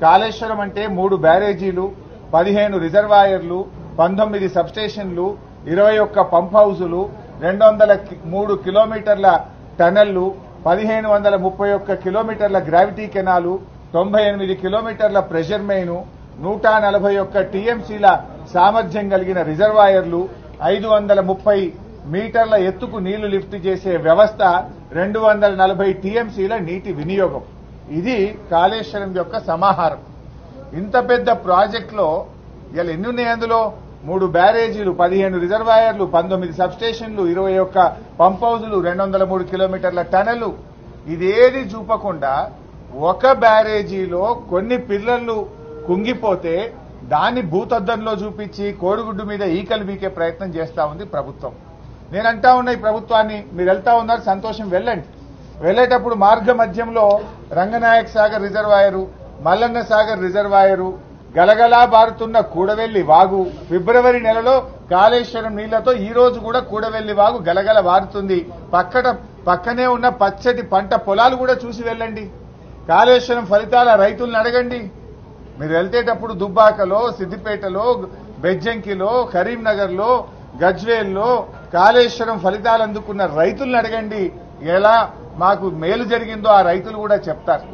కాళేశ్వరం అంటే 3 బ్యారేజీలు, 15 రిజర్వాయర్లు, 19 సబ్స్టేషన్లు, 21 పంప్ హౌజులు, 203 కిలోమీటర్ల టనళ్లు, 1531 కిలోమీటర్ల గ్రావిటీ కెనాలు, 98 కిలోమీటర్ల ప్రెషర్ మెయిన్, 141 టీఎంసీల సామర్థ్యం కలిగిన రిజర్వాయర్లు, 530 మీటర్ల ఎత్తుకు నీళ్లు లిఫ్ట్ చేసే వ్యవస్థ, 240 టీఎంసీల నీటి వినియోగం. ఇది కాళేశ్వరం యొక్క సమాహారం. ఇంత పెద్ద ప్రాజెక్టులో ఇలా ఎన్ని ఉన్నాయి? అందులో 3 బ్యారేజీలు, 15 రిజర్వాయర్లు, 19 సబ్స్టేషన్లు, 21 పంప్ హౌజులు, 203 కిలోమీటర్ల టనలు. ఇదేది చూపకుండా ఒక బ్యారేజీలో కొన్ని పిల్లర్లు కుంగిపోతే దాన్ని భూతద్దంలో చూపించి కోడిగుడ్డు మీద ఈకలు వీకే ప్రయత్నం చేస్తా ఉంది ప్రభుత్వం. నేనంటా ఉన్నా ఈ ప్రభుత్వాన్ని, మీరు వెళ్తా ఉన్నారు, సంతోషం, వెళ్ళండి. వెళ్లేటప్పుడు మార్గ మధ్యంలో రంగనాయక్ సాగర్ రిజర్వాయరు, మల్లన్న సాగర్ రిజర్వాయరు, గలగలా బారుతున్న కూడవెల్లి వాగు, ఫిబ్రవరి నెలలో కాళేశ్వరం నీళ్లతో ఈ రోజు కూడా కూడవెల్లి వాగు గలగల బారుతుంది. పక్కనే ఉన్న పచ్చటి పంట పొలాలు కూడా చూసి వెళ్ళండి. కాళేశ్వరం ఫలితాల రైతులను అడగండి. మీరు వెళ్తేటప్పుడు దుబ్బాకలో, సిద్దిపేటలో, బెజ్జంకిలో, కరీంనగర్లో, గజ్వేల్లో కాళేశ్వరం ఫలితాలు అందుకున్న రైతులను అడగండి. ఎలా మాకు మేలు జరిగిందో ఆ రైతులు కూడా చెప్తారు.